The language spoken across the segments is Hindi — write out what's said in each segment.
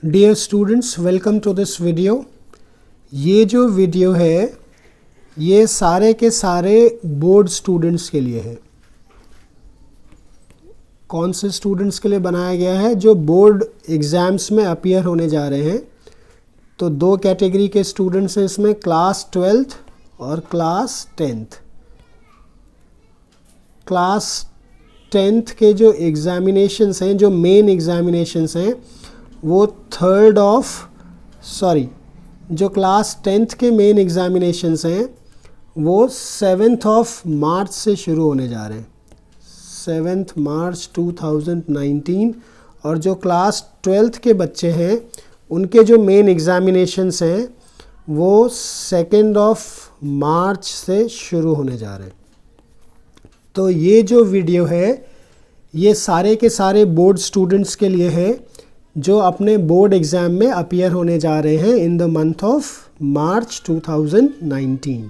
Dear students, welcome to this video. ये जो वीडियो है ये सारे के सारे बोर्ड स्टूडेंट्स के लिए है। कौन से स्टूडेंट्स के लिए बनाया गया है? जो बोर्ड एग्ज़ाम्स में अपीयर होने जा रहे हैं। तो दो कैटेगरी के स्टूडेंट्स हैं इसमें, क्लास 12th और क्लास 10th। क्लास 10th के जो एग्ज़ामिनेशंस हैं, जो मेन एग्ज़ामिनेशंस हैं, वो जो क्लास 10th के मेन एग्ज़ामिनेशंस हैं वो 7th ऑफ मार्च से शुरू होने जा रहे हैं, 7th मार्च 2019। और जो क्लास 12th के बच्चे हैं उनके जो मेन एग्ज़ामिनेशंस हैं वो 2nd ऑफ मार्च से शुरू होने जा रहे हैं। तो ये जो वीडियो है ये सारे के सारे बोर्ड स्टूडेंट्स के लिए है जो अपने बोर्ड एग्ज़ाम में अपीयर होने जा रहे हैं in the month of March 2019।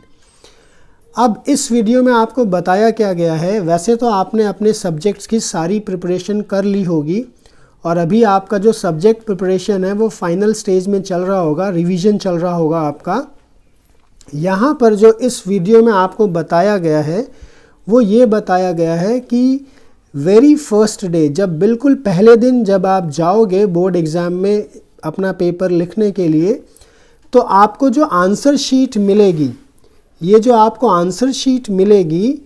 अब इस वीडियो में आपको बताया क्या गया है, वैसे तो आपने अपने सब्जेक्ट्स की सारी प्रिपरेशन कर ली होगी और अभी आपका जो सब्जेक्ट प्रिपरेशन है वो फाइनल स्टेज में चल रहा होगा, रिवीजन चल रहा होगा आपका। यहाँ पर जो इस वीडियो में आपको बताया गया है वो ये बताया गया है कि वेरी फर्स्ट डे, जब बिल्कुल पहले दिन जब आप जाओगे बोर्ड एग्ज़ाम में अपना पेपर लिखने के लिए, तो आपको जो आंसर शीट मिलेगी, ये जो आपको आंसर शीट मिलेगी,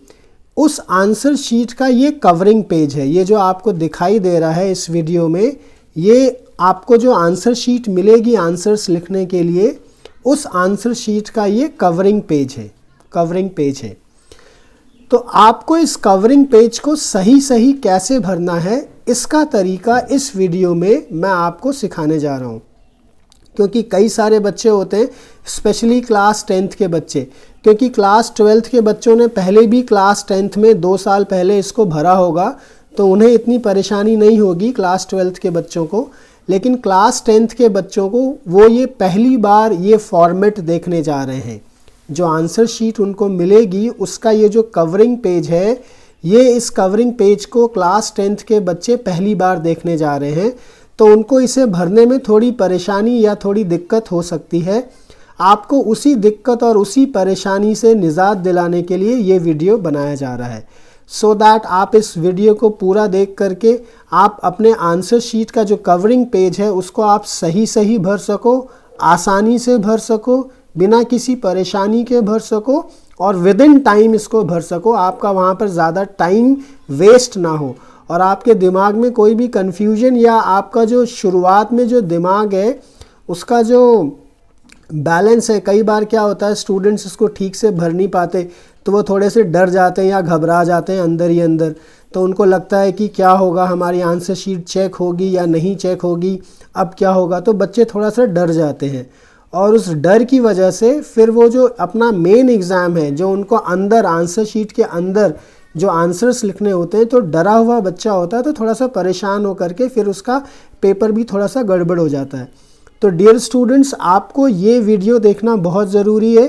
उस आंसर शीट का ये कवरिंग पेज है। ये जो आपको दिखाई दे रहा है इस वीडियो में, ये आपको जो आंसर शीट मिलेगी आंसर्स लिखने के लिए, उस आंसर शीट का ये कवरिंग पेज है। तो आपको इस कवरिंग पेज को सही कैसे भरना है, इसका तरीका इस वीडियो में मैं आपको सिखाने जा रहा हूँ। क्योंकि कई सारे बच्चे होते हैं, स्पेशली क्लास 10th के बच्चे, क्योंकि क्लास 12th के बच्चों ने पहले भी क्लास 10th में 2 साल पहले इसको भरा होगा, तो उन्हें इतनी परेशानी नहीं होगी क्लास 12th के बच्चों को। लेकिन क्लास 10th के बच्चों को वो ये पहली बार ये फॉर्मेट देखने जा रहे हैं। जो आंसर शीट उनको मिलेगी उसका ये जो कवरिंग पेज है, ये इस कवरिंग पेज को क्लास 10th के बच्चे पहली बार देखने जा रहे हैं, तो उनको इसे भरने में थोड़ी परेशानी या थोड़ी दिक्कत हो सकती है। आपको उसी दिक्कत और उसी परेशानी से निजात दिलाने के लिए ये वीडियो बनाया जा रहा है, सो दैट आप इस वीडियो को पूरा देख करके आप अपने आंसर शीट का जो कवरिंग पेज है उसको आप सही भर सको, आसानी से भर सको, बिना किसी परेशानी के भर सको और विद इन टाइम इसको भर सको। आपका वहाँ पर ज़्यादा टाइम वेस्ट ना हो और आपके दिमाग में कोई भी कन्फ्यूजन या आपका जो शुरुआत में जो दिमाग है उसका जो बैलेंस है, कई बार क्या होता है स्टूडेंट्स इसको ठीक से भर नहीं पाते, तो वो थोड़े से डर जाते हैं या घबरा जाते हैं अंदर ही अंदर। तो उनको लगता है कि क्या होगा, हमारी आंसर शीट चेक होगी या नहीं चेक होगी, अब क्या होगा। तो बच्चे थोड़ा सा डर जाते हैं और उस डर की वजह से फिर वो जो अपना मेन एग्ज़ाम है, जो उनको अंदर आंसर शीट के अंदर जो आंसर्स लिखने होते हैं, तो डरा हुआ बच्चा होता है तो थोड़ा सा परेशान हो करके फिर उसका पेपर भी थोड़ा सा गड़बड़ हो जाता है। तो डियर स्टूडेंट्स, आपको ये वीडियो देखना बहुत ज़रूरी है,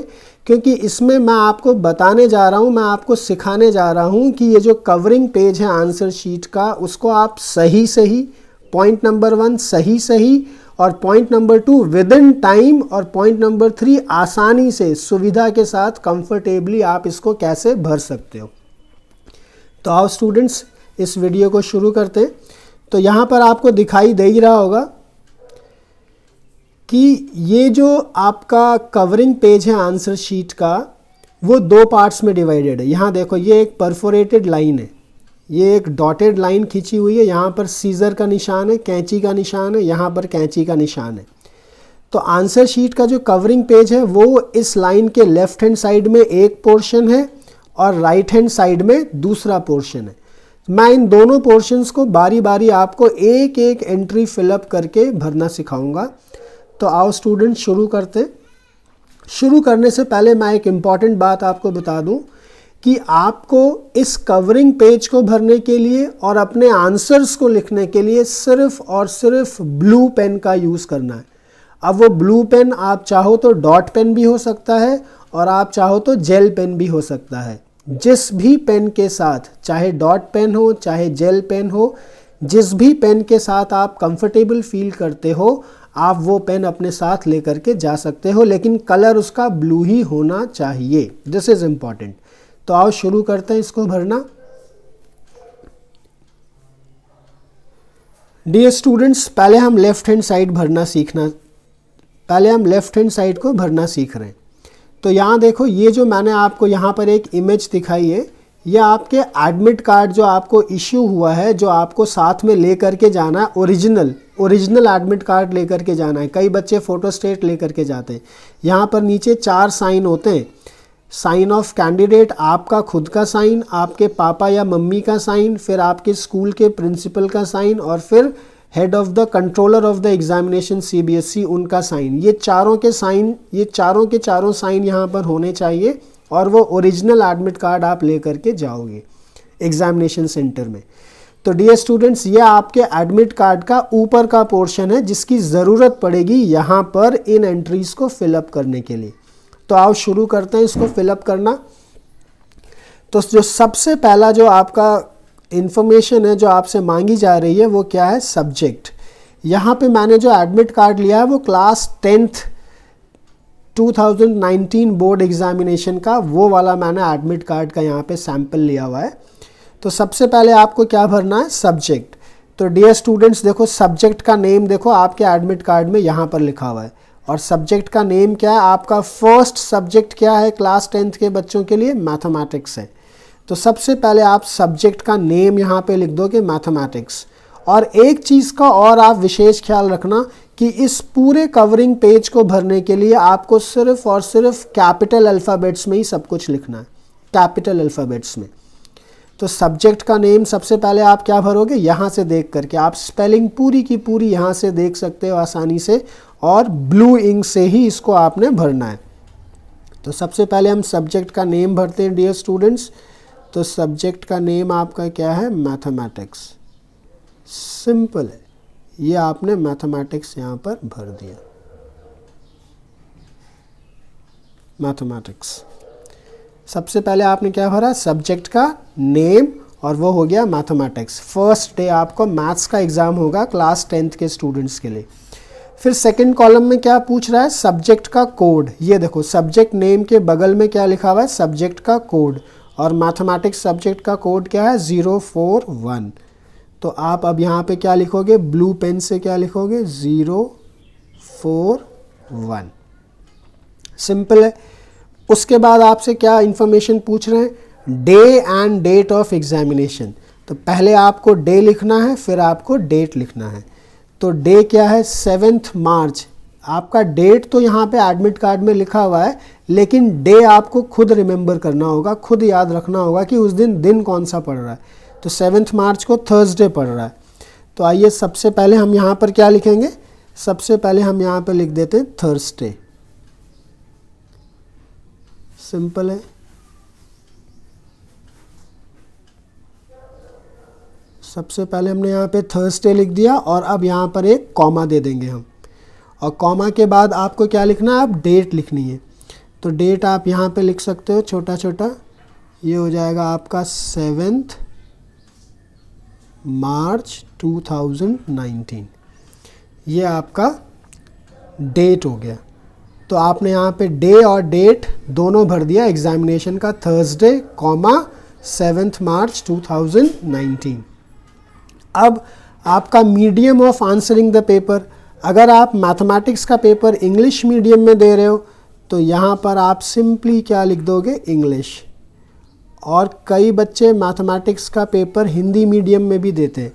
क्योंकि इसमें मैं आपको बताने जा रहा हूँ, मैं आपको सिखाने जा रहा हूँ कि ये जो कवरिंग पेज है आंसर शीट का, उसको आप सही पॉइंट नंबर 1 सही और point number 2 with in time और पॉइंट नंबर 3 आसानी से, सुविधा के साथ, कंफर्टेबली आप इसको कैसे भर सकते हो। तो आओ स्टूडेंट्स इस वीडियो को शुरू करते हैं। तो यहाँ पर आपको दिखाई दे ही रहा होगा कि ये जो आपका कवरिंग पेज है आंसर शीट का, वो 2 पार्ट्स में डिवाइडेड है। यहाँ देखो, ये एक परफोरेटेड लाइन है, ये एक डॉटेड लाइन खींची हुई है, यहाँ पर सीज़र का निशान है, कैंची का निशान है, यहाँ पर कैंची का निशान है। तो आंसर शीट का जो कवरिंग पेज है वो इस लाइन के लेफ़्ट हैंड साइड में एक पोर्शन है और राइट हैंड साइड में दूसरा पोर्शन है। मैं इन दोनों पोर्शंस को बारी बारी आपको एक एंट्री फिलअप करके भरना सिखाऊंगा। तो आओ स्टूडेंट शुरू करते। शुरू करने से पहले मैं एक इम्पॉर्टेंट बात आपको बता दूं कि आपको इस कवरिंग पेज को भरने के लिए और अपने आंसर्स को लिखने के लिए सिर्फ और सिर्फ ब्लू पेन का यूज़ करना है। अब वो ब्लू पेन आप चाहो तो डॉट पेन भी हो सकता है और आप चाहो तो जेल पेन भी हो सकता है। जिस भी पेन के साथ, चाहे डॉट पेन हो चाहे जेल पेन हो, जिस भी पेन के साथ आप कंफर्टेबल फील करते हो आप वो पेन अपने साथ लेकर के जा सकते हो, लेकिन कलर उसका ब्लू ही होना चाहिए। This is important. तो आओ शुरू करते हैं इसको भरना। डियर स्टूडेंट्स, पहले हम लेफ्ट हैंड साइड को भरना सीख रहे हैं। तो यहाँ देखो, ये जो मैंने आपको यहाँ पर एक इमेज दिखाई है, ये आपके एडमिट कार्ड जो आपको इश्यू हुआ है, जो आपको साथ में ले करके जाना है, ओरिजिनल एडमिट कार्ड लेकर के जाना है। कई बच्चे फोटोस्टेट लेकर के जाते हैं। यहाँ पर नीचे 4 साइन होते हैं। साइन ऑफ कैंडिडेट, आपका खुद का साइन, आपके पापा या मम्मी का साइन, फिर आपके स्कूल के प्रिंसिपल का साइन, और फिर head of the controller of the examination CBSE उनका साइन। ये चारों के चारों साइन यहाँ पर होने चाहिए, और वो ओरिजिनल एडमिट कार्ड आप लेकर के जाओगे एग्जामिनेशन सेंटर में। तो डियर स्टूडेंट्स, ये आपके एडमिट कार्ड का ऊपर का पोर्शन है, जिसकी ज़रूरत पड़ेगी यहाँ पर इन एंट्रीज़ को फिलअप करने के लिए। तो आओ शुरू करते हैं इसको फिलअप करना। तो जो सबसे पहला जो आपका इंफॉर्मेशन है जो आपसे मांगी जा रही है, वो क्या है? सब्जेक्ट। यहाँ पे मैंने जो एडमिट कार्ड लिया है वो क्लास 10th 2019 बोर्ड एग्जामिनेशन का वो वाला मैंने एडमिट कार्ड का यहाँ पे सैंपल लिया हुआ है। तो सबसे पहले आपको क्या भरना है? सब्जेक्ट। तो डियर स्टूडेंट्स देखो, सब्जेक्ट का नेम देखो आपके एडमिट कार्ड में यहाँ पर लिखा हुआ है, और सब्जेक्ट का नेम क्या है? आपका फर्स्ट सब्जेक्ट क्या है क्लास 10th के बच्चों के लिए? मैथमेटिक्स है। तो सबसे पहले आप सब्जेक्ट का नेम यहाँ पे लिख दोगे मैथमेटिक्स। और एक चीज़ का और आप विशेष ख्याल रखना कि इस पूरे कवरिंग पेज को भरने के लिए आपको सिर्फ और सिर्फ कैपिटल अल्फ़ाबेट्स में ही सब कुछ लिखना है, कैपिटल अल्फ़ाबेट्स में। तो सब्जेक्ट का नेम सबसे पहले आप क्या भरोगे? यहाँ से देख करके आप स्पेलिंग पूरी की पूरी यहाँ से देख सकते हो आसानी से, और ब्लू इंक से ही इसको आपने भरना है। तो सबसे पहले हम सब्जेक्ट का नेम भरते हैं डियर स्टूडेंट्स। तो सब्जेक्ट का नेम आपका क्या है? मैथमेटिक्स। सिंपल है, ये आपने मैथमेटिक्स यहाँ पर भर दिया, मैथमेटिक्स। सबसे पहले आपने क्या भरा? सब्जेक्ट का नेम, और वो हो गया मैथमेटिक्स। फर्स्ट डे आपको मैथ्स का एग्ज़ाम होगा क्लास 10th के स्टूडेंट्स के लिए। फिर सेकंड कॉलम में क्या पूछ रहा है? सब्जेक्ट का कोड। ये देखो, सब्जेक्ट नेम के बगल में क्या लिखा हुआ है? सब्जेक्ट का कोड। और मैथमेटिक्स सब्जेक्ट का कोड क्या है? 041। तो आप अब यहाँ पे क्या लिखोगे? ब्लू पेन से क्या लिखोगे? 041। सिंपल है। उसके बाद आपसे क्या इंफॉर्मेशन पूछ रहे हैं? Day and date of examination. तो पहले आपको डे लिखना है, फिर आपको डेट लिखना है। तो डे क्या है? 7 मार्च। आपका डेट तो यहाँ पे एडमिट कार्ड में लिखा हुआ है, लेकिन डे आपको खुद रिमेंबर करना होगा, खुद याद रखना होगा कि उस दिन कौन सा पड़ रहा है। तो 7 मार्च को थर्सडे पड़ रहा है। तो आइए सबसे पहले हम यहाँ पर क्या लिखेंगे? सबसे पहले हम यहाँ पर लिख देते हैं थर्सडे। सिंपल है। सबसे पहले हमने यहाँ पे थर्सडे लिख दिया, और अब यहाँ पर एक कॉमा दे देंगे हम, और कॉमा के बाद आपको क्या लिखना है? अब डेट लिखनी है। तो डेट आप यहाँ पे लिख सकते हो छोटा छोटा, ये हो जाएगा आपका 7 मार्च 2019। ये आपका डेट हो गया। तो आपने यहाँ पे डे और डेट दोनों भर दिया एग्जामिनेशन का, थर्सडे कॉमा 7 मार्च 2019। अब आपका medium of answering the paper. अगर आप मैथमेटिक्स का पेपर इंग्लिश मीडियम में दे रहे हो तो यहाँ पर आप सिंपली क्या लिख दोगे? इंग्लिश। और कई बच्चे मैथमेटिक्स का पेपर हिंदी मीडियम में भी देते हैं,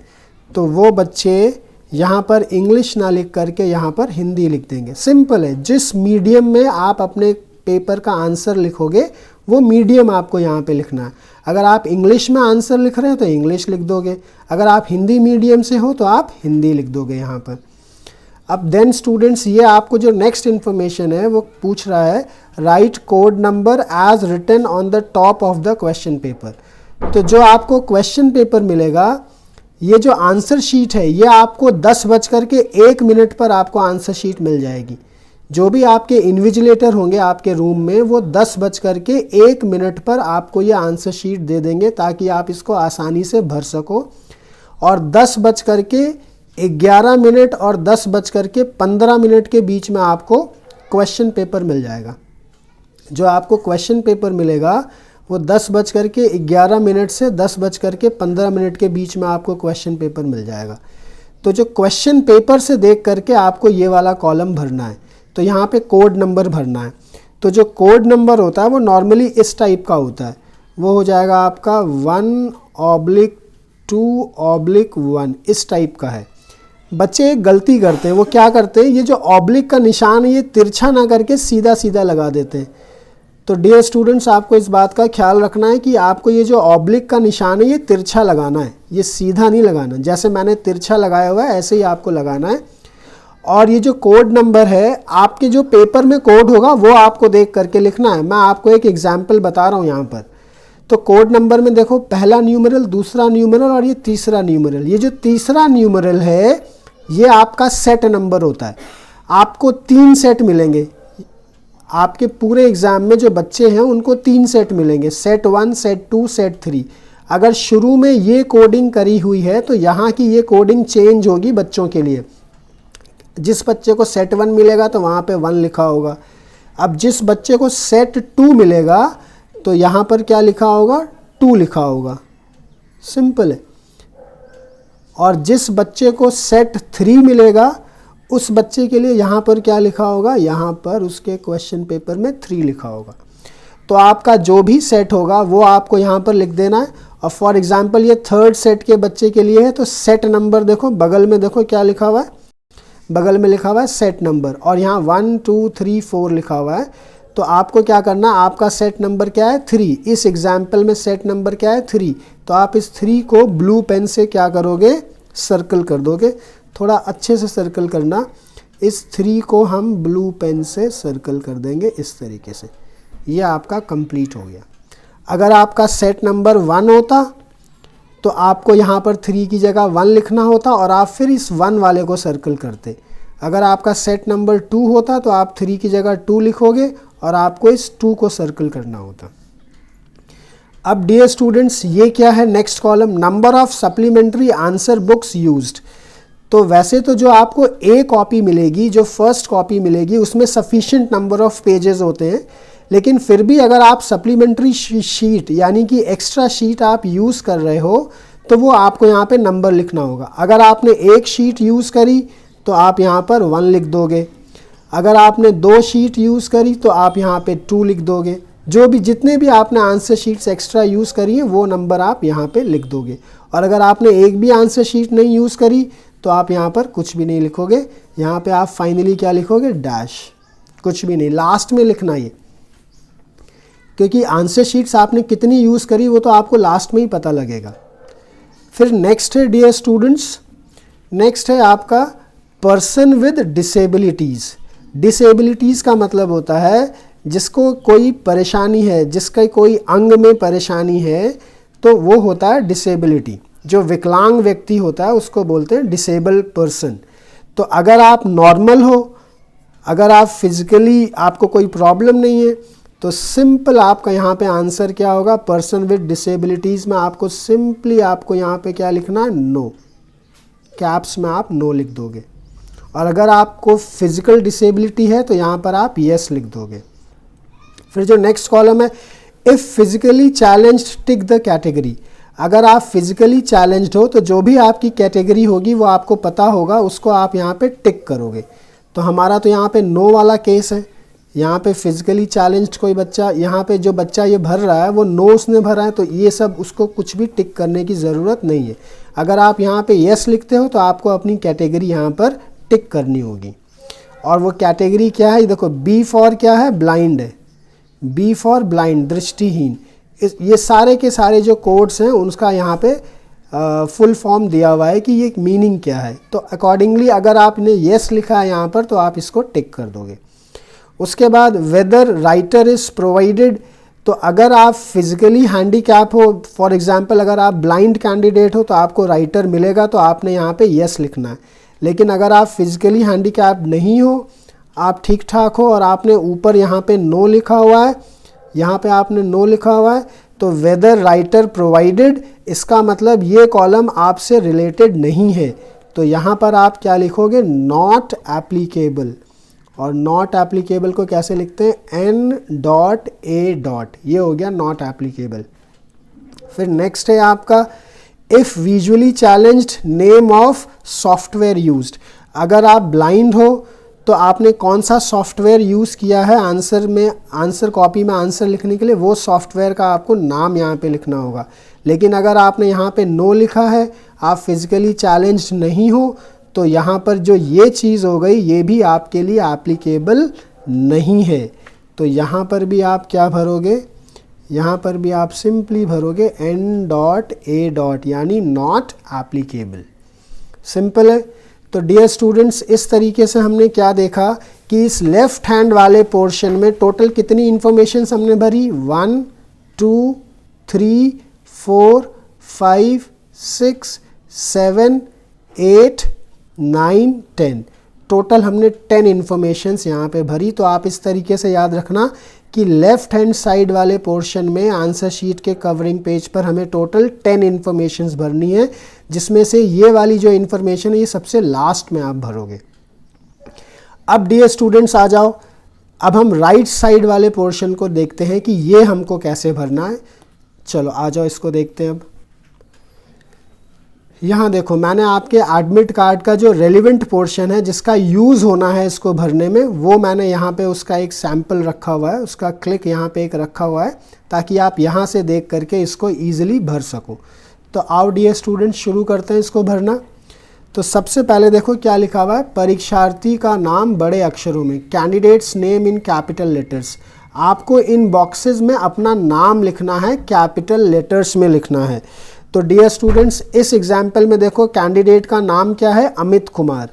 तो वो बच्चे यहाँ पर इंग्लिश ना लिख करके यहाँ पर हिंदी लिख देंगे। सिंपल है, जिस मीडियम में आप अपने पेपर का आंसर लिखोगे वो मीडियम आपको यहाँ पे लिखना है। अगर आप इंग्लिश में आंसर लिख रहे हो तो इंग्लिश लिख दोगे, अगर आप हिंदी मीडियम से हो तो आप हिंदी लिख दोगे यहाँ पर। अब देन स्टूडेंट्स, ये आपको जो नेक्स्ट इन्फॉर्मेशन है वो पूछ रहा है, write code number as written on the top of the question paper. तो जो आपको क्वेश्चन पेपर मिलेगा, ये जो आंसर शीट है, ये आपको 10:01 पर आपको आंसर शीट मिल जाएगी। जो भी आपके इन्विजिलेटर होंगे आपके रूम में, वो 10:01 पर आपको ये आंसर शीट दे देंगे, ताकि आप इसको आसानी से भर सको। और 10:11 और 10:15 के बीच में आपको क्वेश्चन पेपर मिल जाएगा। जो आपको क्वेश्चन पेपर मिलेगा वो 10:11 से 10:15 के बीच में आपको क्वेश्चन पेपर मिल जाएगा। तो जो क्वेश्चन पेपर से देख करके आपको ये वाला कॉलम भरना है, तो यहाँ पे कोड नंबर भरना है। तो जो कोड नंबर होता है वो नॉर्मली इस टाइप का होता है, वो हो जाएगा आपका 1/2/1 इस टाइप का है। बच्चे एक गलती करते हैं, वो क्या करते हैं, ये जो ऑब्लिक का निशान है ये तिरछा ना करके सीधा सीधा लगा देते हैं। तो डियर स्टूडेंट्स, आपको इस बात का ख्याल रखना है कि आपको ये जो ऑब्लिक का निशान है ये तिरछा लगाना है, ये सीधा नहीं लगाना। जैसे मैंने तिरछा लगाया हुआ है ऐसे ही आपको लगाना है। और ये जो कोड नंबर है, आपके जो पेपर में कोड होगा वो आपको देख करके लिखना है। मैं आपको एक एग्जाम्पल बता रहा हूँ यहाँ पर। तो कोड नंबर में देखो, पहला न्यूमरल, दूसरा न्यूमरल और ये तीसरा न्यूमरल। ये जो तीसरा न्यूमरल है ये आपका सेट नंबर होता है। आपको 3 सेट मिलेंगे। आपके पूरे एग्ज़ाम में जो बच्चे हैं उनको 3 सेट मिलेंगे, सेट 1, सेट 2, सेट 3। अगर शुरू में ये कोडिंग करी हुई है तो यहाँ की ये कोडिंग चेंज होगी बच्चों के लिए। जिस बच्चे को सेट 1 मिलेगा तो वहाँ पे 1 लिखा होगा। अब जिस बच्चे को सेट 2 मिलेगा तो यहाँ पर क्या लिखा होगा, 2 लिखा होगा। सिंपल है। और जिस बच्चे को सेट 3 मिलेगा उस बच्चे के लिए यहाँ पर क्या लिखा होगा, यहाँ पर उसके क्वेश्चन पेपर में 3 लिखा होगा। तो आपका जो भी सेट होगा वो आपको यहाँ पर लिख देना है। और फॉर एग्जांपल ये 3rd सेट के बच्चे के लिए है तो सेट नंबर देखो, बगल में देखो क्या लिखा हुआ है, बगल में लिखा हुआ है सेट नंबर, और यहाँ 1 2 3 4 लिखा हुआ है। तो आपको क्या करना, आपका सेट नंबर क्या है, 3। इस एग्जाम्पल में सेट नंबर क्या है, 3। तो आप इस 3 को ब्लू पेन से क्या करोगे, सर्कल कर दोगे। थोड़ा अच्छे से सर्कल करना। इस 3 को हम ब्लू पेन से सर्कल कर देंगे इस तरीके से। ये आपका कंप्लीट हो गया। अगर आपका सेट नंबर 1 होता तो आपको यहाँ पर 3 की जगह 1 लिखना होता और आप फिर इस 1 वाले को सर्कल करते। अगर आपका सेट नंबर 2 होता तो आप 3 की जगह 2 लिखोगे और आपको इस 2 को सर्कल करना होता। अब डियर स्टूडेंट्स, ये क्या है, next column, number of supplementary answer books used. तो वैसे तो जो आपको ए कॉपी मिलेगी, जो फर्स्ट कॉपी मिलेगी, उसमें सफिशिएंट नंबर ऑफ पेजेस होते हैं। लेकिन फिर भी अगर आप सप्लीमेंट्री शीट यानी कि एक्स्ट्रा शीट आप यूज़ कर रहे हो तो वो आपको यहाँ पे नंबर लिखना होगा। अगर आपने एक शीट यूज़ करी तो आप यहाँ पर 1 लिख दोगे। अगर आपने 2 शीट यूज़ करी तो आप यहाँ पे 2 लिख दोगे। जो भी जितने भी आपने आंसर शीट्स एक्स्ट्रा यूज़ करी हैं वो नंबर आप यहाँ पे लिख दोगे। और अगर आपने एक भी आंसर शीट नहीं यूज़ करी तो आप यहाँ पर कुछ भी नहीं लिखोगे। यहाँ पे आप फाइनली क्या लिखोगे, डैश, कुछ भी नहीं, लास्ट में लिखना ये, क्योंकि आंसर शीट्स आपने कितनी यूज़ करी वो तो आपको लास्ट में ही पता लगेगा। फिर नेक्स्ट है डियर स्टूडेंट्स, नेक्स्ट है आपका पर्सन विद डिसेबिलिटीज़। डिसेबिलिटीज़ का मतलब होता है जिसको कोई परेशानी है, जिसका कोई अंग में परेशानी है, तो वो होता है डिसेबिलिटी। जो विकलांग व्यक्ति होता है उसको बोलते हैं डिसेबल पर्सन। तो अगर आप नॉर्मल हो, अगर आप फिजिकली आपको कोई प्रॉब्लम नहीं है तो सिंपल आपका यहाँ पे आंसर क्या होगा, पर्सन विद डिसेबिलिटीज़ में आपको सिंपली आपको यहाँ पे क्या लिखना है, नो, कैप्स में आप नो लिख दोगे। और अगर आपको फिजिकल डिसेबिलिटी है तो यहाँ पर आप यस लिख दोगे। फिर जो नेक्स्ट कॉलम है, if physically challenged tick the category. अगर आप फिजिकली चैलेंज्ड हो तो जो भी आपकी कैटेगरी होगी वो आपको पता होगा, उसको आप यहाँ पे टिक करोगे। तो हमारा तो यहाँ पे नो वाला केस है। यहाँ पे फिजिकली चैलेंज्ड कोई बच्चा, यहाँ पे जो बच्चा ये भर रहा है वो नो उसने भरा है, तो ये सब उसको कुछ भी टिक करने की ज़रूरत नहीं है। अगर आप यहाँ पे यस लिखते हो तो आपको अपनी कैटेगरी यहाँ पर टिक करनी होगी। और वो कैटेगरी क्या है, देखो बी फॉर क्या है, ब्लाइंड है, बी फॉर ब्लाइंड, दृष्टिहीन। ये सारे के सारे जो कोड्स हैं उनका यहाँ पे फुल फॉर्म दिया हुआ है कि ये मीनिंग क्या है। तो अकॉर्डिंगली अगर आपने येस लिखा है यहाँ पर तो आप इसको टिक कर दोगे। उसके बाद वेदर राइटर इज़ प्रोवाइडेड। तो अगर आप फिजिकली हैंडीकैप हो, फॉर एग्जांपल अगर आप ब्लाइंड कैंडिडेट हो तो आपको राइटर मिलेगा, तो आपने यहाँ पे येस लिखना है। लेकिन अगर आप फिजिकली हैंडीकैप नहीं हो, आप ठीक ठाक हो और आपने ऊपर यहाँ पे नो लिखा हुआ है, यहाँ पे आपने नो लिखा हुआ है, तो वेदर राइटर प्रोवाइडेड, इसका मतलब ये कॉलम आपसे रिलेटेड नहीं है, तो यहाँ पर आप क्या लिखोगे, नॉट एप्लीकेबल। और नॉट एप्लीकेबल को कैसे लिखते हैं, n.a. ये हो गया नॉट एप्लीकेबल। फिर नेक्स्ट है आपका if visually challenged, name of software used. अगर आप ब्लाइंड हो तो आपने कौन सा सॉफ्टवेयर यूज़ किया है आंसर में, आंसर कॉपी में आंसर लिखने के लिए, वो सॉफ्टवेयर का आपको नाम यहाँ पे लिखना होगा। लेकिन अगर आपने यहाँ पे नो लिखा है, आप फिजिकली चैलेंज्ड नहीं हो, तो यहाँ पर जो ये चीज़ हो गई ये भी आपके लिए एप्लीकेबल नहीं है। तो यहाँ पर भी आप क्या भरोगे, यहाँ पर भी आप सिंपली भरोगे n.a. यानी नॉट एप्लीकेबल। सिंपल है। तो डियर स्टूडेंट्स, इस तरीके से हमने क्या देखा कि इस लेफ्ट हैंड वाले पोर्शन में टोटल कितनी इंफॉर्मेशन हमने भरी, 1 2 3 4 5 6 7 8 9 10, टोटल हमने 10 इन्फॉर्मेशंस यहाँ पे भरी। तो आप इस तरीके से याद रखना कि लेफ़्ट हैंड साइड वाले पोर्शन में आंसर शीट के कवरिंग पेज पर हमें टोटल 10 इन्फॉर्मेशंस भरनी है, जिसमें से ये वाली जो इन्फॉर्मेशन है ये सबसे लास्ट में आप भरोगे। अब डियर स्टूडेंट्स आ जाओ, अब हम राइट साइड वाले पोर्शन को देखते हैं कि ये हमको कैसे भरना है। चलो आ जाओ, इसको देखते हैं। अब यहाँ देखो, मैंने आपके एडमिट कार्ड का जो रेलिवेंट पोर्शन है जिसका यूज़ होना है इसको भरने में, वो मैंने यहाँ पे उसका एक सैम्पल रखा हुआ है, उसका क्लिक यहाँ पे एक रखा हुआ है, ताकि आप यहाँ से देख करके इसको ईजिली भर सको। तो आओ डियर स्टूडेंट शुरू करते हैं इसको भरना। तो सबसे पहले देखो क्या लिखा हुआ है, परीक्षार्थी का नाम बड़े अक्षरों में, candidates name in capital letters. आपको इन बॉक्सेस में अपना नाम लिखना है, कैपिटल लेटर्स में लिखना है। तो डियर स्टूडेंट्स, इस एग्जाम्पल में देखो कैंडिडेट का नाम क्या है, अमित कुमार।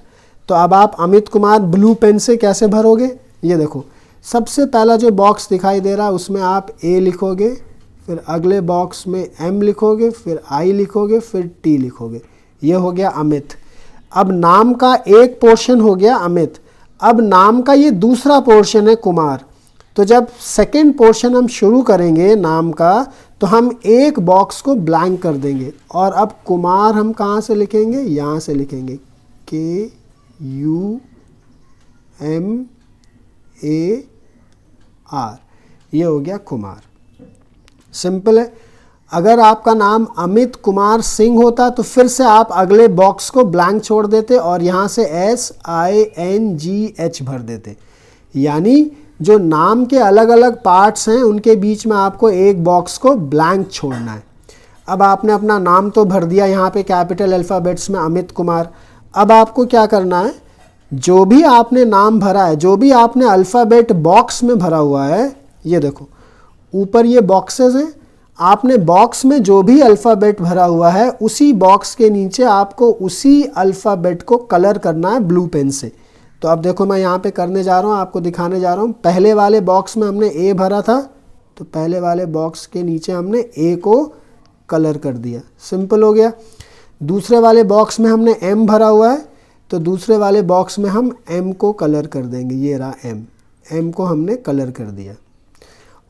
तो अब आप अमित कुमार ब्लू पेन से कैसे भरोगे, ये देखो, सबसे पहला जो बॉक्स दिखाई दे रहा है उसमें आप ए लिखोगे, फिर अगले बॉक्स में एम लिखोगे, फिर आई लिखोगे, फिर टी लिखोगे। ये हो गया अमित। अब नाम का एक पोर्शन हो गया अमित, अब नाम का ये दूसरा पोर्शन है कुमार। तो जब सेकेंड पोर्शन हम शुरू करेंगे नाम का, तो हम एक बॉक्स को ब्लैंक कर देंगे, और अब कुमार हम कहाँ से लिखेंगे, यहाँ से लिखेंगे, KUMAR, ये हो गया कुमार। सिंपल है। अगर आपका नाम अमित कुमार सिंह होता तो फिर से आप अगले बॉक्स को ब्लैंक छोड़ देते और यहाँ से SINGH भर देते। यानी जो नाम के अलग अलग पार्ट्स हैं उनके बीच में आपको एक बॉक्स को ब्लैंक छोड़ना है। अब आपने अपना नाम तो भर दिया यहाँ पे कैपिटल अल्फ़ाबेट्स में अमित कुमार। अब आपको क्या करना है, जो भी आपने नाम भरा है, जो भी आपने अल्फ़ाबेट बॉक्स में भरा हुआ है, ये देखो ऊपर ये बॉक्सेस हैं, आपने बॉक्स में जो भी अल्फ़ाबेट भरा हुआ है उसी बॉक्स के नीचे आपको उसी अल्फ़ाबेट को कलर करना है ब्लू पेन से। तो अब देखो मैं यहाँ पे करने जा रहा हूँ, आपको दिखाने जा रहा हूँ। पहले वाले बॉक्स में हमने ए भरा था, तो पहले वाले बॉक्स के नीचे हमने ए को कलर कर दिया, सिंपल हो गया। दूसरे वाले बॉक्स में हमने एम भरा हुआ है, तो दूसरे वाले बॉक्स में हम एम को कलर कर देंगे, ये रहा एम, एम को हमने कलर कर दिया।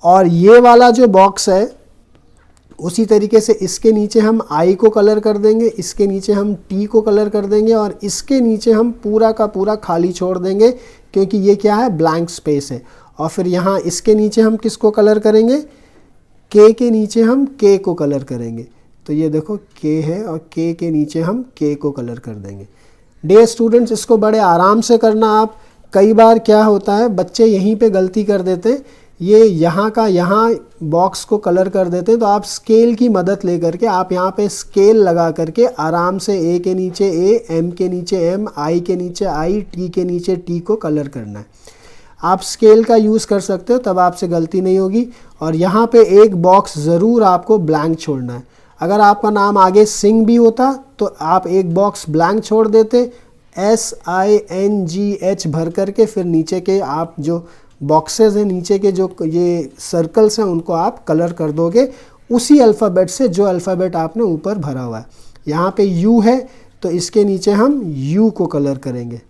और ये वाला जो बॉक्स है उसी तरीके से इसके नीचे हम आई को कलर कर देंगे, इसके नीचे हम टी को कलर कर देंगे, और इसके नीचे हम पूरा का पूरा खाली छोड़ देंगे, क्योंकि ये क्या है, ब्लैंक स्पेस है। और फिर यहाँ इसके नीचे हम किसको कलर करेंगे, के के नीचे हम के को कलर करेंगे। तो ये देखो के है और के नीचे हम के को कलर कर देंगे। डियर स्टूडेंट्स, इसको बड़े आराम से करना आप। कई बार क्या होता है, बच्चे यहीं पे गलती कर देते हैं, ये यहाँ का यहाँ बॉक्स को कलर कर देते हैं। तो आप स्केल की मदद लेकर के आप यहाँ पे स्केल लगा करके आराम से ए के नीचे ए, एम के नीचे एम, आई के नीचे आई, टी के नीचे टी को कलर करना है। आप स्केल का यूज़ कर सकते हो, तब आपसे गलती नहीं होगी। और यहाँ पे एक बॉक्स ज़रूर आपको ब्लैंक छोड़ना है। अगर आपका नाम आगे सिंह भी होता तो आप एक बॉक्स ब्लैंक छोड़ देते, SINGH भर करके, फिर नीचे के आप जो बॉक्सेस हैं, नीचे के जो ये सर्कल्स हैं, उनको आप कलर कर दोगे उसी अल्फ़ाबेट से जो अल्फ़ाबेट आपने ऊपर भरा हुआ है। यहाँ पे U है तो इसके नीचे हम U को कलर करेंगे।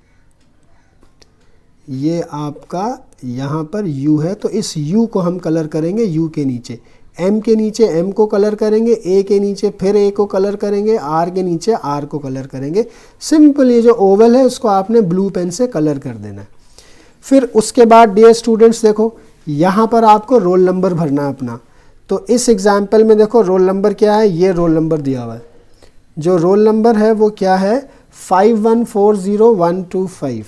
ये आपका यहाँ पर U है तो इस U को हम कलर करेंगे U के नीचे। एम के नीचे एम को कलर करेंगे, ए के नीचे फिर ए को कलर करेंगे, आर के नीचे आर को कलर करेंगे। सिंपल ये जो ओवल है उसको आपने ब्लू पेन से कलर कर देना है। फिर उसके बाद डियर स्टूडेंट्स देखो यहाँ पर आपको रोल नंबर भरना है अपना। तो इस एग्जाम्पल में देखो रोल नंबर क्या है, ये रोल नंबर दिया हुआ है। जो रोल नंबर है वो क्या है 5140125।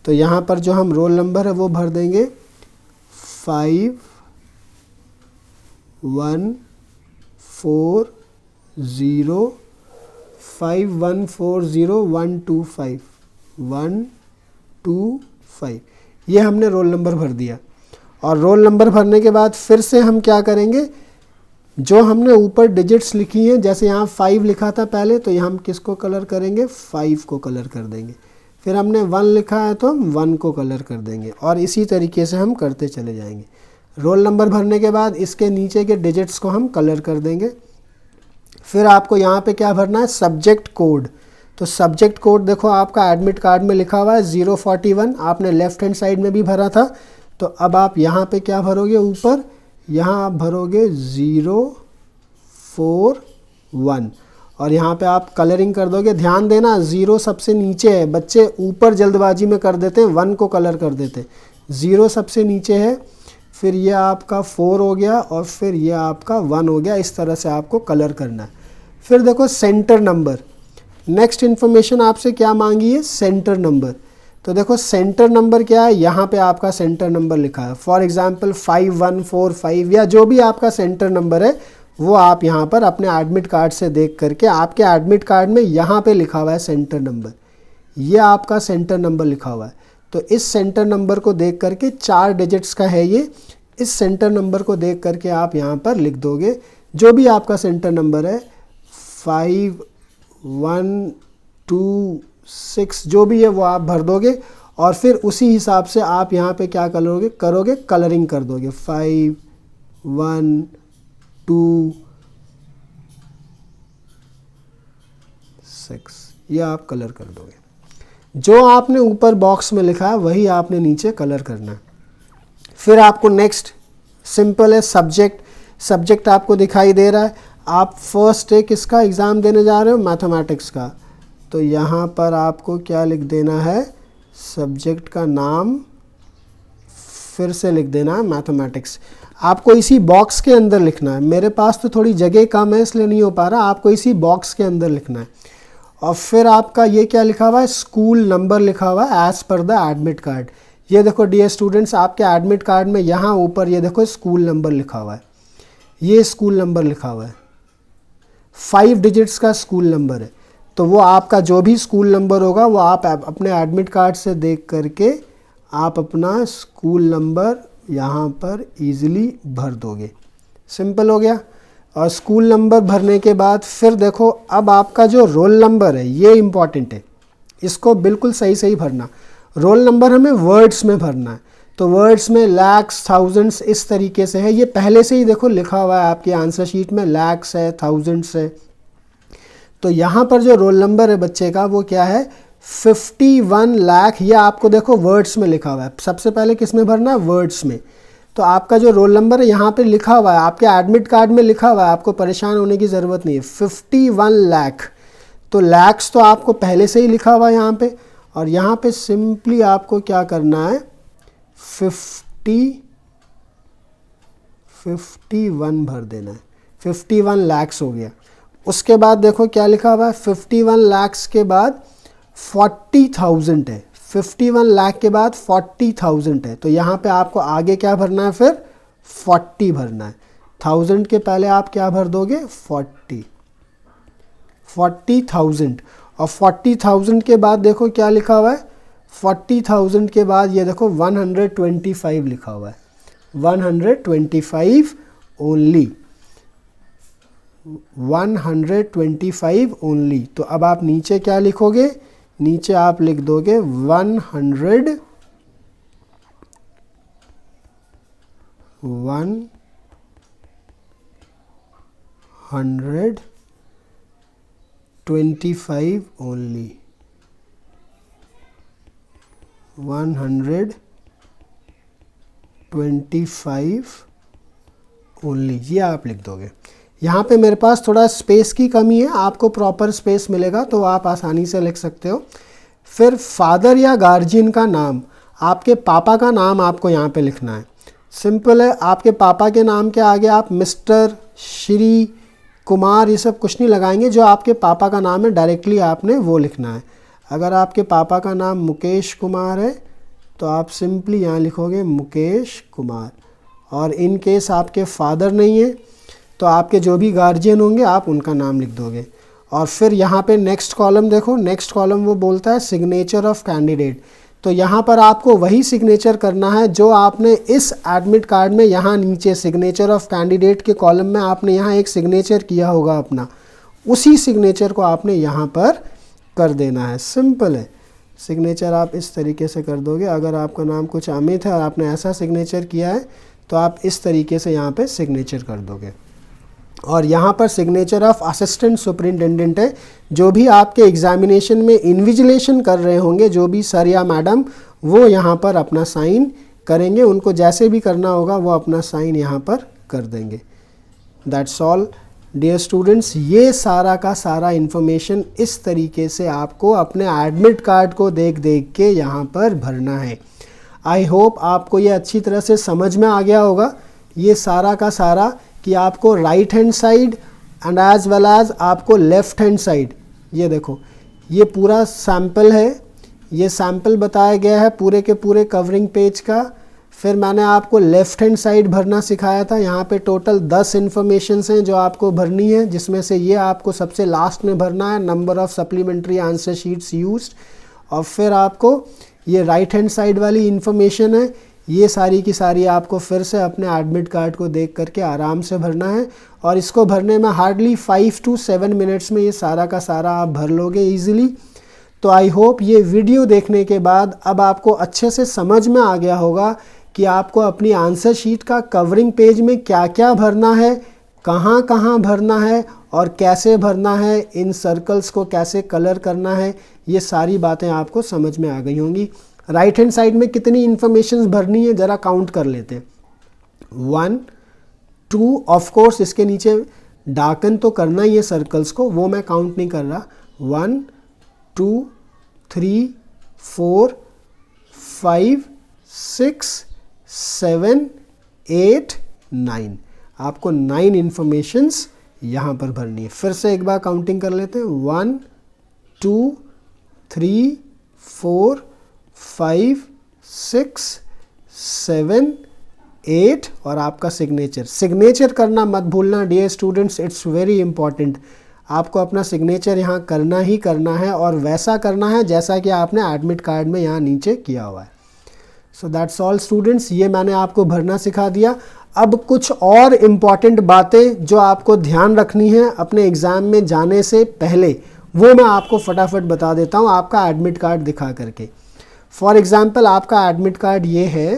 तो यहाँ पर जो हम रोल नंबर है वो भर देंगे 5140125 ये हमने रोल नंबर भर दिया। और रोल नंबर भरने के बाद फिर से हम क्या करेंगे, जो हमने ऊपर डिजिट्स लिखी हैं, जैसे यहाँ 5 लिखा था पहले, तो यहाँ हम किसको कलर करेंगे 5 को कलर कर देंगे। फिर हमने 1 लिखा है तो हम 1 को कलर कर देंगे, और इसी तरीके से हम करते चले जाएंगे। रोल नंबर भरने के बाद इसके नीचे के डिजिट्स को हम कलर कर देंगे। फिर आपको यहाँ पे क्या भरना है सब्जेक्ट कोड। तो सब्जेक्ट कोड देखो आपका एडमिट कार्ड में लिखा हुआ है 041, आपने लेफ्ट हैंड साइड में भी भरा था। तो अब आप यहाँ पे क्या भरोगे, ऊपर यहाँ आप भरोगे 041 और यहाँ पे आप कलरिंग कर दोगे। ध्यान देना 0 सबसे नीचे है, बच्चे ऊपर जल्दबाजी में कर देते हैं 1 को कलर कर देते हैं। 0 सबसे नीचे है, फिर ये आपका 4 हो गया और फिर ये आपका 1 हो गया। इस तरह से आपको कलर करना है। फिर देखो सेंटर नंबर, नेक्स्ट इन्फॉर्मेशन आपसे क्या मांगी है सेंटर नंबर। तो देखो सेंटर नंबर क्या है, यहाँ पे आपका सेंटर नंबर लिखा है। फॉर एग्जांपल 5145 या जो भी आपका सेंटर नंबर है वो आप यहाँ पर अपने एडमिट कार्ड से देख करके, आपके एडमिट कार्ड में यहाँ पे लिखा हुआ है सेंटर नंबर, ये आपका सेंटर नंबर लिखा हुआ है। तो इस सेंटर नंबर को देख करके 4 डिजिट्स का है ये, इस सेंटर नंबर को देख करके आप यहाँ पर लिख दोगे जो भी आपका सेंटर नंबर है 5126 जो भी है वो आप भर दोगे। और फिर उसी हिसाब से आप यहाँ पे क्या करोगे कलरिंग कर दोगे 512 ये आप कलर कर दोगे। जो आपने ऊपर बॉक्स में लिखा है वही आपने नीचे कलर करना है। फिर आपको नेक्स्ट सिंपल है सब्जेक्ट आपको दिखाई दे रहा है। आप फर्स्ट डे किसका एग्ज़ाम देने जा रहे हो मैथमेटिक्स का। तो यहाँ पर आपको क्या लिख देना है सब्जेक्ट का नाम, फिर से लिख देना है मैथमेटिक्स। आपको इसी बॉक्स के अंदर लिखना है, मेरे पास तो थोड़ी जगह कम है इसलिए नहीं हो पा रहा, आपको इसी बॉक्स के अंदर लिखना है। और फिर आपका ये क्या लिखा हुआ है स्कूल नंबर लिखा हुआ है as per the admit card. ये देखो डियर स्टूडेंट्स आपके एडमिट कार्ड में यहाँ ऊपर ये देखो स्कूल नंबर लिखा हुआ है, ये स्कूल नंबर लिखा हुआ है 5 डिजिट्स का स्कूल नंबर है। तो वो आपका जो भी स्कूल नंबर होगा वो आप अपने एडमिट कार्ड से देख करके आप अपना स्कूल नंबर यहाँ पर इजीली भर दोगे। सिंपल हो गया। और स्कूल नंबर भरने के बाद फिर देखो अब आपका जो रोल नंबर है ये इम्पॉर्टेंट है, इसको बिल्कुल सही भरना। रोल नंबर हमें वर्ड्स में भरना है, तो वर्ड्स में लैक्स थाउजेंड्स इस तरीके से है। ये पहले से ही देखो लिखा हुआ है आपके आंसर शीट में, लैक्स है थाउजेंड्स है। तो यहाँ पर जो रोल नंबर है बच्चे का वो क्या है 51 लाख, ये आपको देखो वर्ड्स में लिखा हुआ है। सबसे पहले किस में भरना है वर्ड्स में। तो आपका जो रोल नंबर है यहाँ पे लिखा हुआ है, आपके एडमिट कार्ड में लिखा हुआ है, आपको परेशान होने की ज़रूरत नहीं है 51 लाख। तो लैक्स तो आपको पहले से ही लिखा हुआ है यहाँ पे, और यहाँ पे सिंपली आपको क्या करना है 51 भर देना है। 51 लाख्स हो गया। उसके बाद देखो क्या लिखा हुआ है 51 लाख्स के बाद 40,000 है। 51 लाख के बाद 40,000 है। तो यहाँ पे आपको आगे क्या भरना है फिर 40 भरना है। 1000 के पहले आप क्या भर दोगे 40,000। और 40,000 के बाद देखो क्या लिखा हुआ है 40,000 के बाद ये देखो 125 लिखा हुआ है, 125 ओनली, 125 ओनली। तो अब आप नीचे क्या लिखोगे, नीचे आप लिख दोगे 125 ओनली, 125 ओनली, ये आप लिख दोगे। यहाँ पे मेरे पास थोड़ा स्पेस की कमी है, आपको प्रॉपर स्पेस मिलेगा तो आप आसानी से लिख सकते हो। फिर फादर या गार्जियन का नाम, आपके पापा का नाम आपको यहाँ पे लिखना है। सिंपल है, आपके पापा के नाम के आगे आप मिस्टर, श्री, कुमार ये सब कुछ नहीं लगाएंगे, जो आपके पापा का नाम है डायरेक्टली आपने वो लिखना है। अगर आपके पापा का नाम मुकेश कुमार है तो आप सिंपली यहाँ लिखोगे मुकेश कुमार। और इन केस आपके फादर नहीं है तो आपके जो भी गार्जियन होंगे आप उनका नाम लिख दोगे। और फिर यहाँ पे नेक्स्ट कॉलम देखो, नेक्स्ट कॉलम वो बोलता है सिग्नेचर ऑफ कैंडिडेट। तो यहाँ पर आपको वही सिग्नेचर करना है जो आपने इस एडमिट कार्ड में यहाँ नीचे सिग्नेचर ऑफ कैंडिडेट के कॉलम में आपने यहाँ एक सिग्नेचर किया होगा अपना, उसी सिग्नेचर को आपने यहाँ पर कर देना है। सिंपल है, सिग्नेचर आप इस तरीके से कर दोगे। अगर आपका नाम कुछ अमित है और आपने ऐसा सिग्नेचर किया है तो आप इस तरीके से यहाँ पे सिग्नेचर कर दोगे। और यहाँ पर सिग्नेचर ऑफ असिस्टेंट सुपरिटेंडेंट है, जो भी आपके एग्जामिनेशन में इन्विजिलेशन कर रहे होंगे, जो भी सर या मैडम, वो यहाँ पर अपना साइन करेंगे। उनको जैसे भी करना होगा वो अपना साइन यहाँ पर कर देंगे। दैट्स ऑल डियर स्टूडेंट्स, ये सारा का सारा इन्फॉर्मेशन इस तरीके से आपको अपने एडमिट कार्ड को देख देख के यहाँ पर भरना है। आई होप आपको ये अच्छी तरह से समझ में आ गया होगा, ये सारा का सारा, कि आपको right hand side and as well as आपको लेफ़्ट हैंड साइड, ये देखो ये पूरा सैम्पल है, ये सैम्पल बताया गया है पूरे के पूरे कवरिंग पेज का। फिर मैंने आपको लेफ़्ट हैंड साइड भरना सिखाया था। यहाँ पे टोटल 10 इन्फॉर्मेशंस हैं जो आपको भरनी है, जिसमें से ये आपको सबसे लास्ट में भरना है, number of supplementary answer sheets used. और फिर आपको ये राइट हैंड साइड वाली इन्फॉर्मेशन है, ये सारी की सारी आपको फिर से अपने एडमिट कार्ड को देख करके आराम से भरना है। और इसको भरने में हार्डली 5 to 7 मिनट्स में ये सारा का सारा आप भर लोगे ईजिली। तो आई होप ये वीडियो देखने के बाद अब आपको अच्छे से समझ में आ गया होगा कि आपको अपनी आंसर शीट का कवरिंग पेज में क्या क्या भरना है, कहाँ कहाँ भरना है और कैसे भरना है, इन सर्कल्स को कैसे कलर करना है, ये सारी बातें आपको समझ में आ गई होंगी। राइट हैंड साइड में कितनी इन्फॉर्मेशन भरनी है ज़रा काउंट कर लेते हैं। 1 2, ऑफ कोर्स इसके नीचे डार्कन तो करना ही है सर्कल्स को, वो मैं काउंट नहीं कर रहा। 1 2 3 4 5 6 7 8 9, आपको 9 इन्फॉर्मेशंस यहाँ पर भरनी है। फिर से एक बार काउंटिंग कर लेते हैं। 1 2 3 4 5 6 7 8 और आपका सिग्नेचर। सिग्नेचर करना मत भूलना dear students, it's very important. आपको अपना सिग्नेचर यहाँ करना ही करना है और वैसा करना है जैसा कि आपने एडमिट कार्ड में यहाँ नीचे किया हुआ है। सो दैट्स ऑल स्टूडेंट्स, ये मैंने आपको भरना सिखा दिया। अब कुछ और इम्पॉर्टेंट बातें जो आपको ध्यान रखनी है अपने एग्ज़ाम में जाने से पहले, वो मैं आपको फटाफट बता देता हूँ आपका एडमिट कार्ड दिखा करके। फॉर एग्ज़ाम्पल आपका एडमिट कार्ड ये है,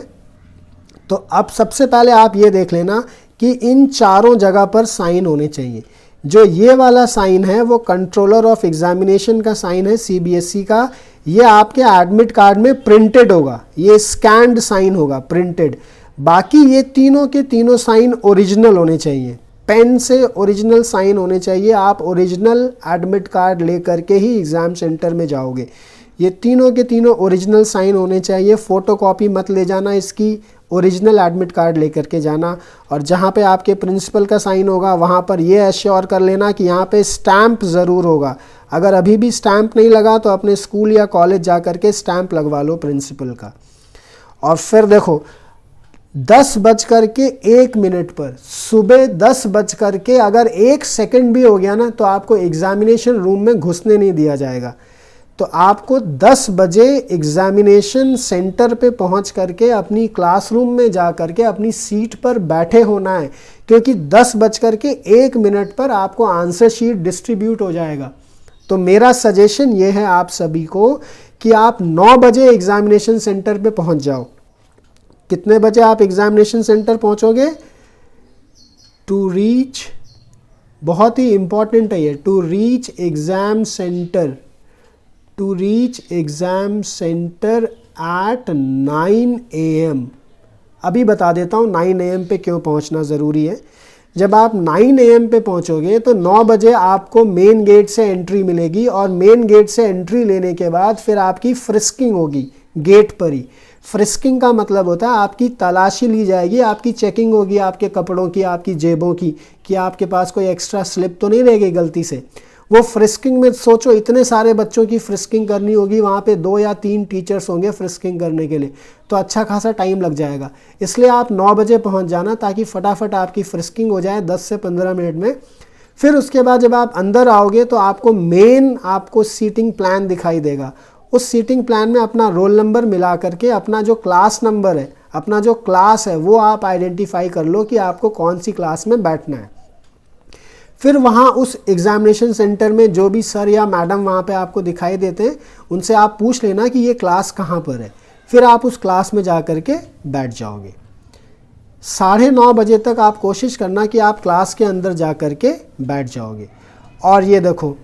तो अब सबसे पहले आप ये देख लेना कि इन चारों जगह पर साइन होने चाहिए। जो ये वाला साइन है वो कंट्रोलर ऑफ एग्जामिनेशन का साइन है सीबीएसई का, ये आपके एडमिट कार्ड में प्रिंटेड होगा, ये स्कैन्ड साइन होगा प्रिंटेड। बाकी ये तीनों के तीनों साइन ओरिजिनल होने चाहिए, पेन से ओरिजिनल साइन होने चाहिए। आप ओरिजिनल एडमिट कार्ड ले करके ही एग्ज़ाम सेंटर में जाओगे। ये तीनों के तीनों ओरिजिनल साइन होने चाहिए, फ़ोटोकॉपी मत ले जाना इसकी, ओरिजिनल एडमिट कार्ड लेकर के जाना। और जहाँ पे आपके प्रिंसिपल का साइन होगा वहाँ पर ये एश्योर कर लेना कि यहाँ पे स्टैम्प ज़रूर होगा। अगर अभी भी स्टैम्प नहीं लगा तो अपने स्कूल या कॉलेज जा कर के स्टैम्प लगवा लो प्रिंसिपल का। और फिर देखो 10:01 पर, सुबह 10:01 अगर 1 सेकंड भी हो गया ना तो आपको एग्ज़ामिनेशन रूम में घुसने नहीं दिया जाएगा। तो आपको 10 बजे एग्ज़ामिनेशन सेंटर पे पहुंच करके अपनी क्लासरूम में जा करके अपनी सीट पर बैठे होना है, क्योंकि 10:01 पर आपको आंसर शीट डिस्ट्रीब्यूट हो जाएगा। तो मेरा सजेशन ये है आप सभी को कि आप 9 बजे एग्ज़ामिनेशन सेंटर पे पहुंच जाओ। कितने बजे आप एग्ज़ामिनेशन सेंटर पहुंचोगे? टू रीच, बहुत ही इंपॉर्टेंट है ये, to reach exam centre, to reach exam center at 9 AM, अभी बता देता हूँ 9 AM पे क्यों पहुँचना ज़रूरी है। जब आप 9 AM पे पहुँचोगे तो 9 बजे आपको मेन गेट से एंट्री मिलेगी और मेन गेट से एंट्री लेने के बाद फिर आपकी फ्रिस्किंग होगी गेट पर ही। फ्रिस्किंग का मतलब होता है आपकी तलाशी ली जाएगी, आपकी चेकिंग होगी आपके कपड़ों की, आपकी जेबों की, कि आपके पास कोई एक्स्ट्रा स्लिप तो नहीं रह गई गलती से। वो फ्रिस्किंग में सोचो इतने सारे बच्चों की फ्रिस्किंग करनी होगी, वहाँ पे 2 या 3 टीचर्स होंगे फ्रिस्किंग करने के लिए, तो अच्छा खासा टाइम लग जाएगा। इसलिए आप 9 बजे पहुँच जाना ताकि फटाफट आपकी फ्रिस्किंग हो जाए 10 से 15 मिनट में। फिर उसके बाद जब आप अंदर आओगे तो आपको सीटिंग प्लान दिखाई देगा। उस सीटिंग प्लान में अपना रोल नंबर मिला करके अपना जो क्लास नंबर है, अपना जो क्लास है वो आप आइडेंटिफाई कर लो कि आपको कौन सी क्लास में बैठना है। फिर वहाँ उस एग्जामिनेशन सेंटर में जो भी सर या मैडम वहाँ पे आपको दिखाई देते हैं उनसे आप पूछ लेना कि ये क्लास कहाँ पर है। फिर आप उस क्लास में जा कर के बैठ जाओगे। 9:30 बजे तक आप कोशिश करना कि आप क्लास के अंदर जा कर के बैठ जाओगे। और ये देखो,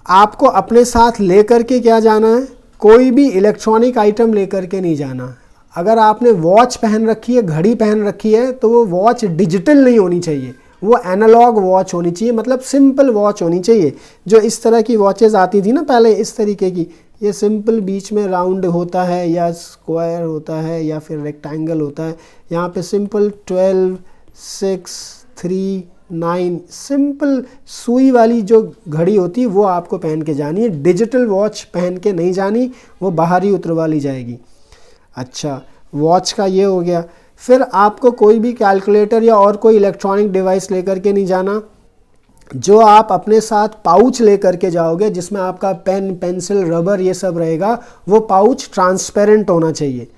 आपको अपने साथ ले कर के क्या जाना है, कोई भी इलेक्ट्रॉनिक आइटम ले कर के नहीं जाना। अगर आपने वॉच पहन रखी है, घड़ी पहन रखी है, तो वो वॉच डिजिटल नहीं होनी चाहिए, वो एनालॉग वॉच होनी चाहिए, मतलब सिंपल वॉच होनी चाहिए। जो इस तरह की वॉचेस आती थी ना पहले, इस तरीके की, ये सिंपल बीच में राउंड होता है या स्क्वायर होता है या फिर रेक्टेंगल होता है। यहाँ पे सिंपल 12, 6, 3, 9 सिंपल सुई वाली जो घड़ी होती है वो आपको पहन के जानी है। डिजिटल वॉच पहन के नहीं जानी, वो बाहर ही उतरवा ली जाएगी। अच्छा, वॉच का ये हो गया। फिर आपको कोई भी कैलकुलेटर या और कोई इलेक्ट्रॉनिक डिवाइस लेकर के नहीं जाना। जो आप अपने साथ पाउच लेकर के जाओगे जिसमें आपका पेन, पेंसिल, रबर ये सब रहेगा, वो पाउच ट्रांसपेरेंट होना चाहिए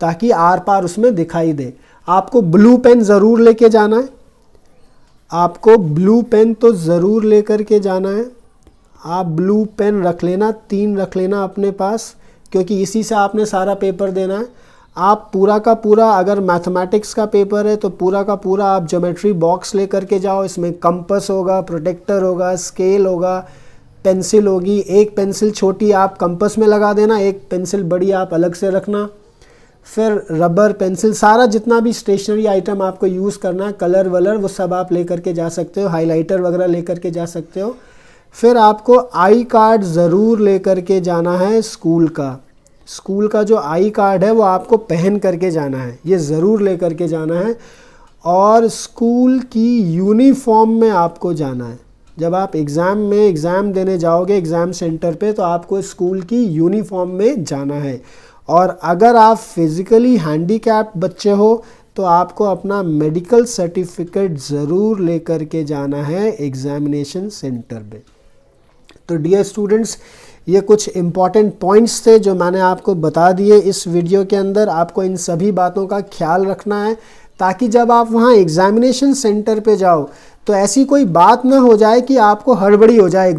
ताकि आर पार उसमें दिखाई दे। आपको ब्लू पेन ज़रूर लेके जाना है, आपको ब्लू पेन तो ज़रूर लेकर के जाना है। आप ब्लू पेन रख लेना, 3 रख लेना अपने पास, क्योंकि इसी से आपने सारा पेपर देना है। आप पूरा का पूरा, अगर मैथमेटिक्स का पेपर है तो पूरा का पूरा आप ज्योमेट्री बॉक्स लेकर के जाओ। इसमें कंपास होगा, प्रोटेक्टर होगा, स्केल होगा, पेंसिल होगी। एक पेंसिल छोटी आप कंपास में लगा देना, एक पेंसिल बड़ी आप अलग से रखना। फिर रबर, पेंसिल, सारा जितना भी स्टेशनरी आइटम आपको यूज़ करना है, कलर वलर, वो सब आप लेकर के जा सकते हो। हाइलाइटर वगैरह लेकर के जा सकते हो। फिर आपको आई कार्ड ज़रूर लेकर के जाना है स्कूल का। स्कूल का जो आई कार्ड है वो आपको पहन करके जाना है, ये ज़रूर लेकर के जाना है। और स्कूल की यूनिफॉर्म में आपको जाना है। जब आप एग्ज़ाम देने जाओगे एग्ज़ाम सेंटर पे, तो आपको स्कूल की यूनिफॉर्म में जाना है। और अगर आप फिज़िकली हैंडीकैप्ड बच्चे हो तो आपको अपना मेडिकल सर्टिफिकेट ज़रूर लेकर के जाना है एग्ज़ामिनेशन सेंटर पे। तो डियर स्टूडेंट्स, ये कुछ इम्पॉर्टेंट पॉइंट्स थे जो मैंने आपको बता दिए इस वीडियो के अंदर। आपको इन सभी बातों का ख्याल रखना है ताकि जब आप वहाँ एग्ज़ामिनेशन सेंटर पे जाओ तो ऐसी कोई बात ना हो जाए कि आपको हड़बड़ी हो जाए,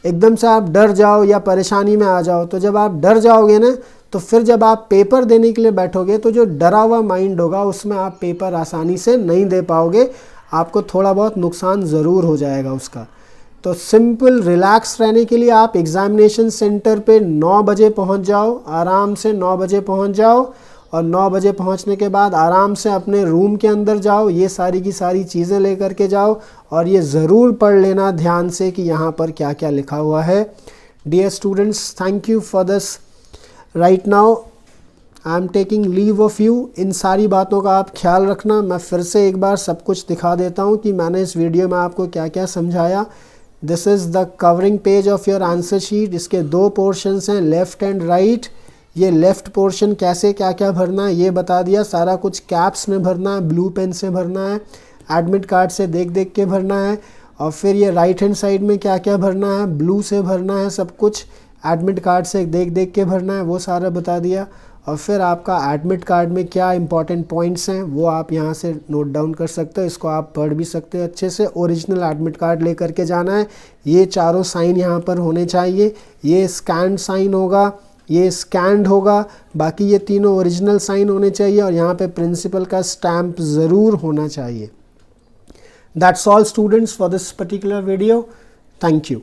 एकदम से आप डर जाओ या परेशानी में आ जाओ। तो जब आप डर जाओगे ना, तो फिर जब आप पेपर देने के लिए बैठोगे तो जो डरा हुआ माइंड होगा उसमें आप पेपर आसानी से नहीं दे पाओगे, आपको थोड़ा बहुत नुकसान ज़रूर हो जाएगा उसका। तो सिंपल रिलैक्स रहने के लिए आप एग्ज़ामिनेशन सेंटर पे 9 बजे पहुंच जाओ, आराम से 9 बजे पहुंच जाओ। और 9 बजे पहुंचने के बाद आराम से अपने रूम के अंदर जाओ, ये सारी की सारी चीज़ें लेकर के जाओ और ये ज़रूर पढ़ लेना ध्यान से कि यहाँ पर क्या क्या लिखा हुआ है। Dear students, thank you for this. Right now I am taking leave of you. इन सारी बातों का आप ख्याल रखना। मैं फिर से एक बार सब कुछ दिखा देता हूँ कि मैंने इस वीडियो में आपको क्या क्या समझाया। This is the covering page of your answer sheet. इसके 2 पोर्शंस हैं, लेफ़्ट एंड राइट। ये लेफ़्ट पोर्शन कैसे क्या क्या भरना है ये बता दिया। सारा कुछ कैप्स में भरना है, ब्लू पेन से भरना है, एडमिट कार्ड से देख देख के भरना है। और फिर ये राइट हैंड साइड में क्या क्या भरना है, ब्लू से भरना है, सब कुछ एडमिट कार्ड से देख देख के भरना है, वो सारा बता दिया। और फिर आपका एडमिट कार्ड में क्या इंपॉर्टेंट पॉइंट्स हैं वो आप यहाँ से नोट डाउन कर सकते हो। इसको आप पढ़ भी सकते हो अच्छे से। ओरिजिनल एडमिट कार्ड लेकर के जाना है। ये चारों साइन यहाँ पर होने चाहिए। ये स्कैन साइन होगा, ये स्कैंड होगा, बाकी ये तीनों ओरिजिनल साइन होने चाहिए। और यहाँ पे प्रिंसिपल का स्टैम्प ज़रूर होना चाहिए। That's all students for this particular video. Thank you.